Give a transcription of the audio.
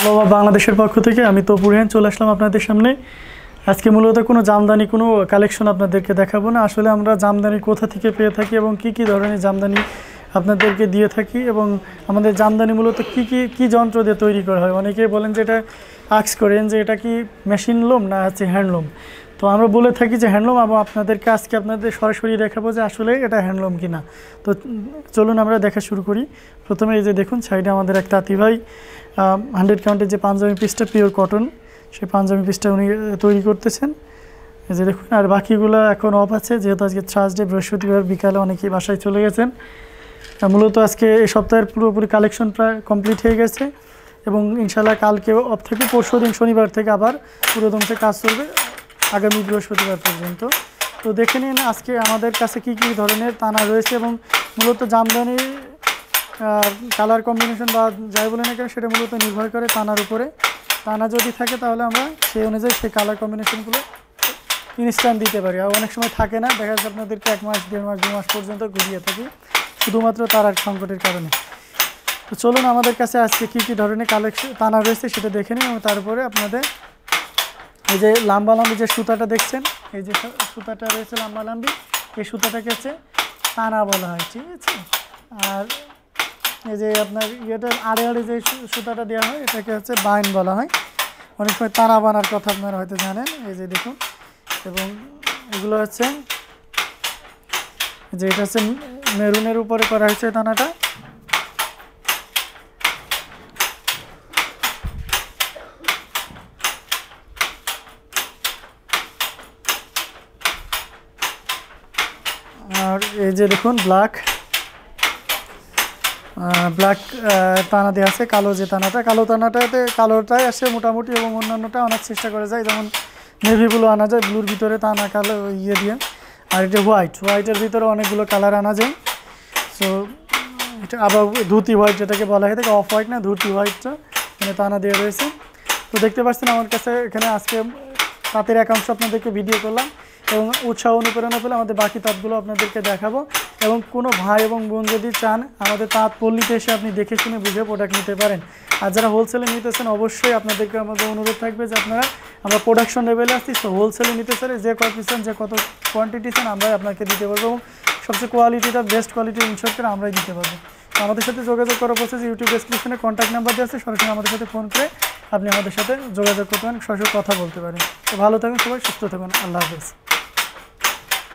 বাবা বাংলাদেশের পক্ষ থেকে আমি তো পুরহেন চলে আসলাম আপনাদের সামনে। আজকে মূলত কোনো জামদানি কোনো কালেকশন আপনাদেরকে দেখাবো না। আসলে আমরা জামদানি কোথা থেকে পেয়ে থাকি এবং কি কি ধরনের জামদানি আপনাদেরকে দিয়ে থাকি এবং আমাদের জামদানি মূলত কি যন্ত্র দিয়ে তৈরি করা হয়। অনেকে বলেন যে এটা আক্স করেন যে এটা কি মেশিন লুম না হচ্ছে হ্যান্ডলুম। তো আমরা বলে থাকি যে হ্যান্ডলুম, এবং আপনাদেরকে আজকে আপনাদের সরাসরি দেখাবো যে আসলে এটা হ্যান্ডলুম কিনা। তো চলুন আমরা দেখা শুরু করি। প্রথমে এই যে দেখুন সাইডে আমাদের এক তাঁতি ভাই 100 কাউন্টের যে পাঞ্জাবি পিসটা পিওর কটন, সেই পাঞ্জাবি পিসটা উনি তৈরি করতেছেন। এই যে দেখুন, আর বাকিগুলো এখন অফ আছে যেহেতু আজকে থার্সডে, বৃহস্পতিবার বিকালে অনেকেই বাসায় চলে গেছেন। মূলত আজকে এই সপ্তাহের পুরোপুরি কালেকশন প্রায় কমপ্লিট হয়ে গেছে এবং ইনশাল্লাহ কালকে অফ থেকে পরশু দিন শনিবার থেকে আবার পুরোদমে কাজ চলবে আগামী বৃহস্পতিবার পর্যন্ত। তো দেখে নিন আজকে আমাদের কাছে কি কি ধরনের তানা রয়েছে এবং মূলত জামদানি কালার কম্বিনেশন বা যাই বলে না কেন সেটা মূলত নির্ভর করে তানার উপরে। তানা যদি থাকে তাহলে আমরা সেই অনুযায়ী সেই কালার কম্বিনেশনগুলো ইনস্ট্যান্ট দিতে পারি। আর অনেক সময় থাকে না, দেখা যাচ্ছে আপনাদেরকে 1 মাস 1.5 মাস 2 মাস পর্যন্ত ঘুরিয়ে থাকি শুধুমাত্র তারার সংকটের কারণে। তো চলুন আমাদের কাছে আজকে কী কী ধরনের কালেকশন তানা রয়েছে সেটা দেখে নিন এবং তারপরে আপনাদের এই যে লাম্বি যে সুতাটা দেখছেন, এই যে সুতাটা রয়েছে লাম্বি, এই সুতাটাকে হচ্ছে তানা বলা হয়, ঠিক আছে। আর এই যে আপনার ইয়েটা আড়ে যে সুতাটা দেওয়া হয় এটাকে হচ্ছে বাইন বলা হয়। অনেক সময় তানা বানার কথা আপনারা হয়তো জানেন। এই যে দেখুন, এবং এগুলো হচ্ছে যে এটা হচ্ছে মেরুনের উপরে করা হয়েছে তানাটা। আর এই যে দেখুন ব্ল্যাক তানা দেওয়া আছে। কালো যে তানাটা, কালো তানাটাতে কালোটাই আসে মোটামুটি এবং অন্যান্যটা অনেক চেষ্টা করা যায়, যেমন নেভি ব্লু আনা যায়, ব্লুর ভিতরে তানা কালো ইয়ে দিয়ে। আর এটা হোয়াইটের ভিতরে অনেকগুলো কালার আনা যায়। সো এটা আবার ধুতি হোয়াইট যেটাকে বলা হয় থাকে, অফ হোয়াইট না, ধুতি হোয়াইটটা মানে তানা দেওয়া রয়েছে। তো দেখতে পাচ্ছেন আমার কাছে এখানে আজকে তাঁতের একাংশ আপনাদেরকে ভিডিও করলাম এবং উৎসাহ অনুপ্রেরণা পেলে আমাদের বাকি তাঁতগুলো আপনাদেরকে দেখাবো। এবং কোনো ভাই এবং বোন যদি চান আমাদের তাঁত পল্লীতে এসে আপনি দেখে শুনে বুঝে প্রোডাক্ট নিতে পারেন। আর যারা হোলসেলে নিতেছেন অবশ্যই আপনাদেরকে আমাদের অনুরোধ থাকবে যে আমরা প্রোডাকশন লেভেলে আসছি, সো হোলসেলে নিতে চাই যে কত পিস চান, যে কত কোয়ান্টিটি চান আমরাই আপনাকে দিতে পারবো এবং সবচেয়ে কোয়ালিটিটা বেস্ট কোয়ালিটি ইনশোর করে আমরাই দিতে পারবো। আমাদের সাথে যোগাযোগ করার প্রসেস ইউটিউব ডেসক্রিপশনে কন্ট্যাক্ট নাম্বার দেওয়া আছে, সরাসরি আমাদের সাথে ফোন করে আপনি আমাদের সাথে যোগাযোগ করতে পারেন, সরাসরি কথা বলতে পারেন। তো ভালো থাকুন সবাই, সুস্থ থাকুন, আল্লাহ হাফেজ।